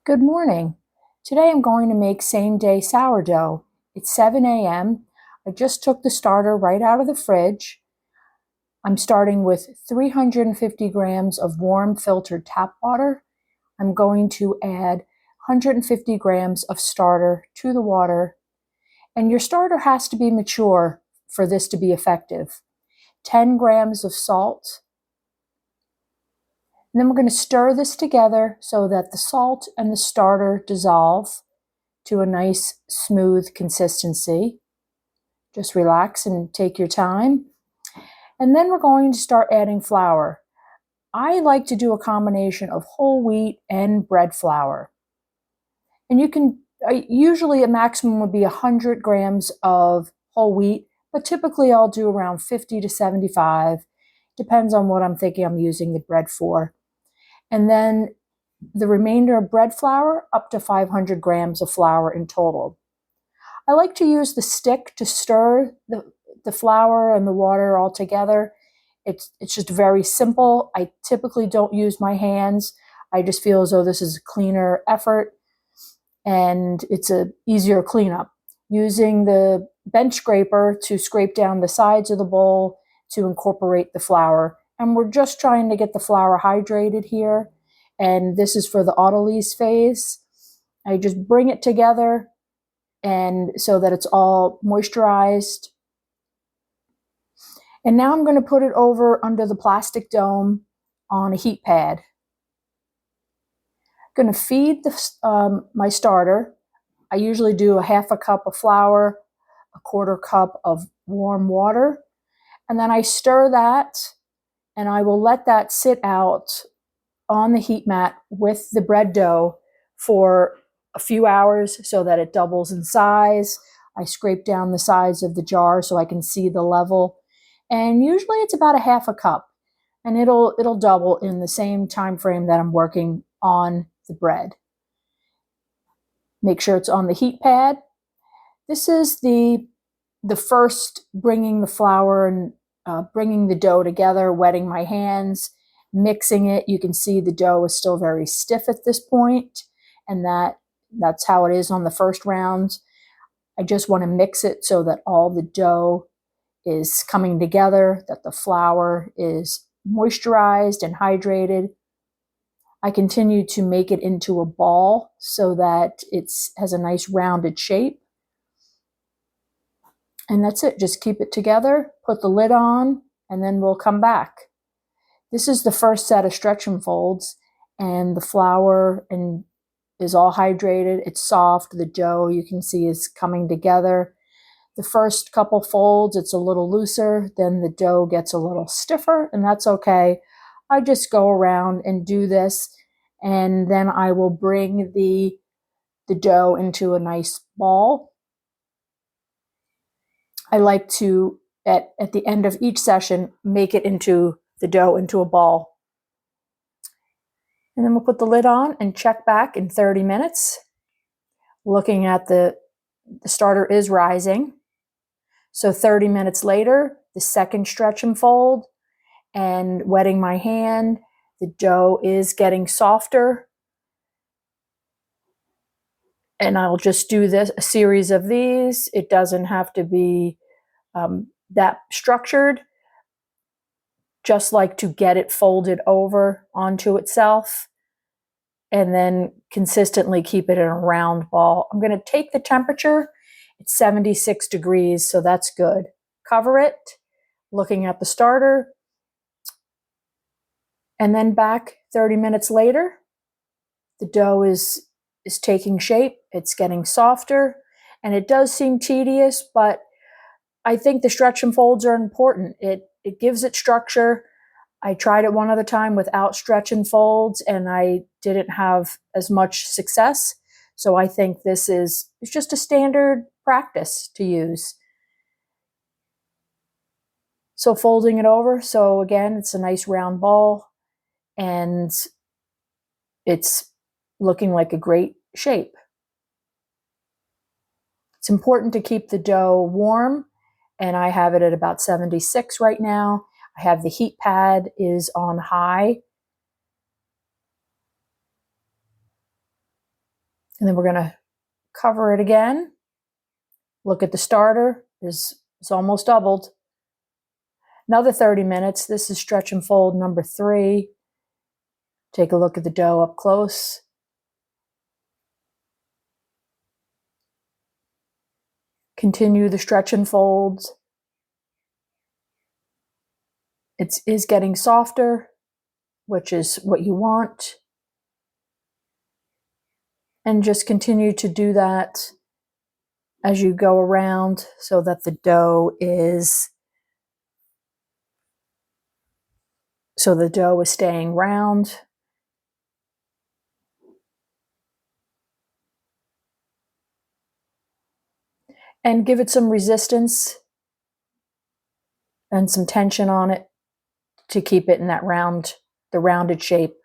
Good morning. Today I'm going to make same-day sourdough. It's 7 a.m. I just took the starter right out of the fridge. I'm starting with 350 grams of warm filtered tap water. I'm going to add 150 grams of starter to the water. And your starter has to be mature for this to be effective. 10 grams of salt. And then we're going to stir this together so that the salt and the starter dissolve to a nice smooth consistency. Just relax and take your time. And then we're going to start adding flour. I like to do a combination of whole wheat and bread flour. And usually a maximum would be 100 grams of whole wheat, but typically I'll do around 50 to 75. Depends on what I'm thinking I'm using the bread for. And then the remainder of bread flour, up to 500 grams of flour in total. I like to use the stick to stir the flour and the water all together. It's just very simple. I typically don't use my hands. I just feel as though this is a cleaner effort and it's an easier cleanup. Using the bench scraper to scrape down the sides of the bowl to incorporate the flour. And we're just trying to get the flour hydrated here. And this is for the autolyse phase. I just bring it together and so that it's all moisturized. And now I'm going to put it over under the plastic dome on a heat pad. I'm going to feed my starter. I usually do a half a cup of flour, a quarter cup of warm water, and then I stir that and I will let that sit out on the heat mat with the bread dough for a few hours so that it doubles in size. I scrape down the sides of the jar so I can see the level. And usually it's about a half a cup, and it'll double in the same time frame that I'm working on the bread. Make sure it's on the heat pad. This is the first bringing the flour and bringing the dough together, wetting my hands, mixing it. You can see the dough is still very stiff at this point, and that's how it is on the first round. I just want to mix it so that all the dough is coming together, that the flour is moisturized and hydrated. I continue to make it into a ball so that it has a nice rounded shape. And that's it. Just keep it together, put the lid on, and then we'll come back. This is the first set of stretch and folds, and the flour is all hydrated. It's soft. The dough, you can see, is coming together. The first couple folds, it's a little looser. Then the dough gets a little stiffer, and that's okay. I just go around and do this, and then I will bring the dough into a nice ball. I like to, at the end of each session, make it into the dough into a ball. And then we'll put the lid on and check back in 30 minutes. Looking at the starter is rising. So 30 minutes later, the second stretch and fold, and wetting my hand, the dough is getting softer. And I'll just do a series of these. It doesn't have to be that structured, just like to get it folded over onto itself, and then consistently keep it in a round ball. I'm going to take the temperature. It's 76 degrees, so that's good. Cover it, looking at the starter, and then back 30 minutes later. The dough is taking shape. It's getting softer, and it does seem tedious, but I think the stretch and folds are important. It gives it structure. I tried it one other time without stretch and folds, and I didn't have as much success. So I think this is just a standard practice to use. So folding it over, so again, it's a nice round ball, and it's looking like a great shape. It's important to keep the dough warm, and I have it at about 76 right now. I have the heat pad is on high. And then we're going to cover it again. Look at the starter. It's almost doubled. Another 30 minutes. This is stretch and fold number 3. Take a look at the dough up close. Continue the stretch and folds. It is getting softer, which is what you want. And just continue to do that as you go around so that the dough is staying round. And give it some resistance and some tension on it to keep it in that the rounded shape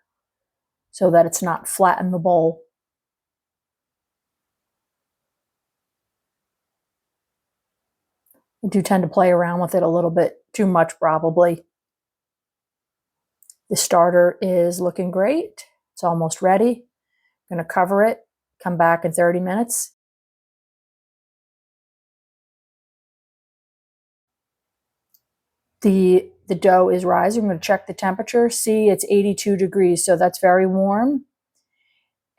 so that it's not flat in the bowl. I do tend to play around with it a little bit too much, probably. The starter is looking great. It's almost ready. I'm going to cover it, come back in 30 minutes. The dough is rising. I'm going to check the temperature. See, it's 82 degrees, so that's very warm.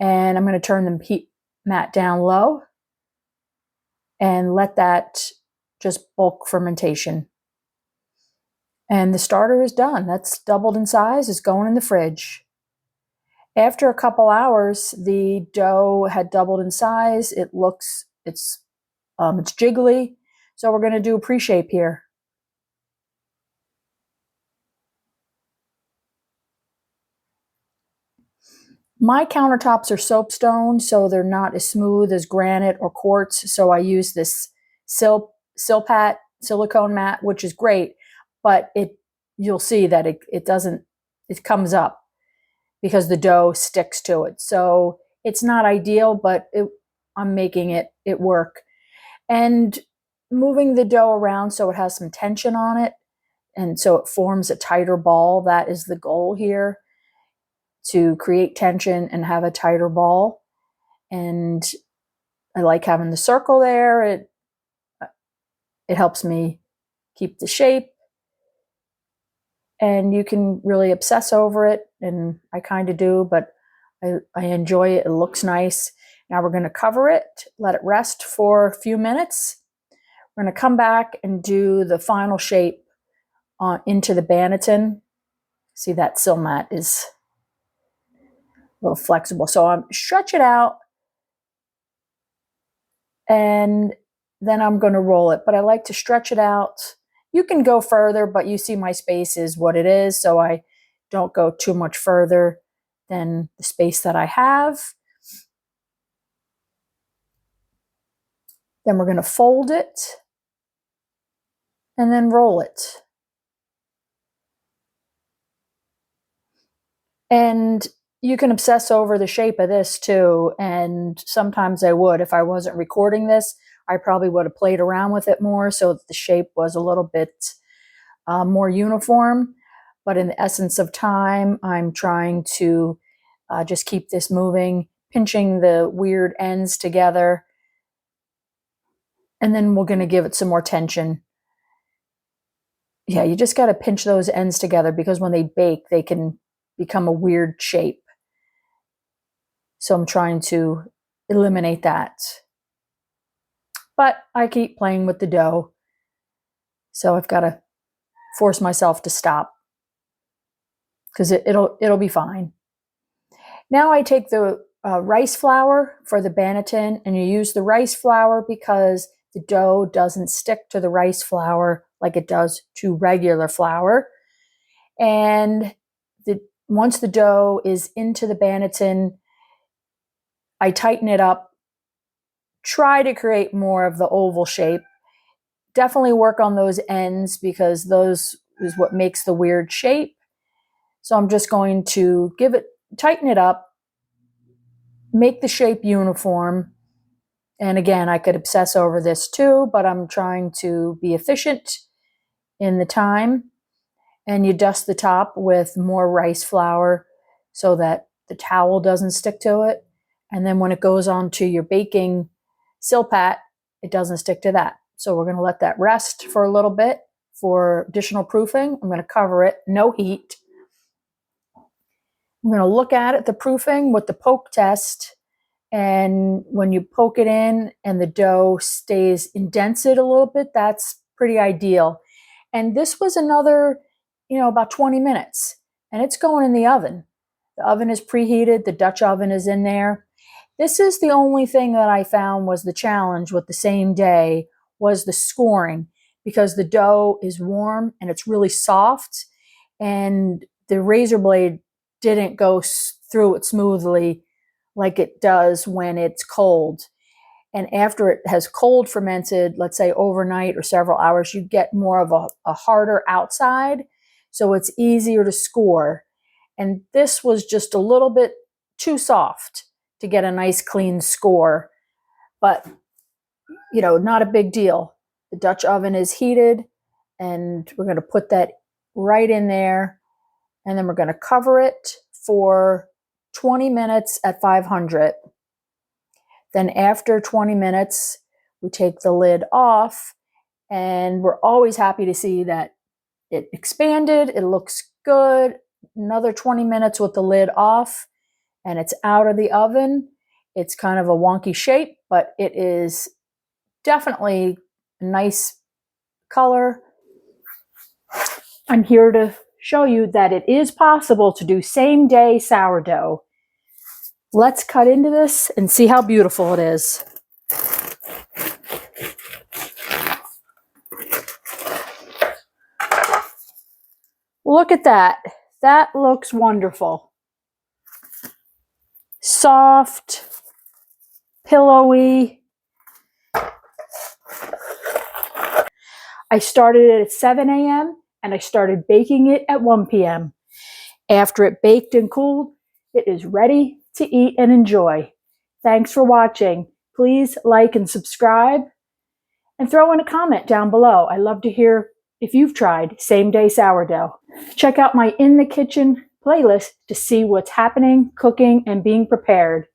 And I'm going to turn the heat mat down low and let that just bulk fermentation. And the starter is done. That's doubled in size. It's going in the fridge. After a couple hours, the dough had doubled in size. It's jiggly. So we're going to do a pre-shape here. My countertops are soapstone, so they're not as smooth as granite or quartz. So I use this Silpat silicone mat, which is great, but you'll see that it comes up because the dough sticks to it. So it's not ideal, but I'm making it work. And moving the dough around so it has some tension on it, and so it forms a tighter ball. That is the goal here, to create tension and have a tighter ball. And I like having the circle there. It helps me keep the shape. And you can really obsess over it, and I kind of do, but I enjoy it. It looks nice. Now we're going to cover it, let it rest for a few minutes. We're going to come back and do the final shape into the banneton. See, that sill mat is a little flexible. So I'm stretch it out, and then I'm going to roll it. But I like to stretch it out. You can go further, but you see my space is what it is, so I don't go too much further than the space that I have. Then we're going to fold it and then roll it. And you can obsess over the shape of this too, and sometimes I would. If I wasn't recording this, I probably would have played around with it more so that the shape was a little bit more uniform. But in the essence of time, I'm trying to just keep this moving, pinching the weird ends together. And then we're going to give it some more tension. Yeah, you just got to pinch those ends together because when they bake, they can become a weird shape. So I'm trying to eliminate that. But I keep playing with the dough. So I've got to force myself to stop because it'll be fine. Now I take the rice flour for the banneton, and you use the rice flour because the dough doesn't stick to the rice flour like it does to regular flour. And once the dough is into the banneton, I tighten it up, try to create more of the oval shape. Definitely work on those ends because those is what makes the weird shape. So I'm just going to tighten it up, make the shape uniform. And again, I could obsess over this too, but I'm trying to be efficient in the time. And you dust the top with more rice flour so that the towel doesn't stick to it. And then when it goes onto your baking silpat, it doesn't stick to that. So we're going to let that rest for a little bit for additional proofing. I'm going to cover it, no heat. I'm going to look at it, the proofing with the poke test. And when you poke it in and the dough stays indented a little bit, that's pretty ideal. And this was another, about 20 minutes. And it's going in the oven. The oven is preheated. The Dutch oven is in there. This is the only thing that I found was the challenge with the same day was the scoring, because the dough is warm and it's really soft, and the razor blade didn't go through it smoothly like it does when it's cold. And after it has cold fermented, let's say overnight or several hours, you get more of a harder outside, so it's easier to score. And this was just a little bit too soft to get a nice clean score, but not a big deal. The Dutch oven is heated, and we're going to put that right in there, and then we're going to cover it for 20 minutes at 500. Then after 20 minutes, we take the lid off, and we're always happy to see that it expanded. It looks good. Another 20 minutes with the lid off, and it's out of the oven. It's kind of a wonky shape, but it is definitely a nice color. I'm here to show you that it is possible to do same-day sourdough. Let's cut into this and see how beautiful it is. Look at that. That looks wonderful. Soft, pillowy. I started it at 7 a.m. and I started baking it at 1 p.m. After it baked and cooled, it is ready to eat and enjoy. Thanks for watching. Please like and subscribe, and throw in a comment down below. I love to hear if you've tried same-day sourdough. Check out my In the Kitchen playlist to see what's happening, cooking, and being prepared.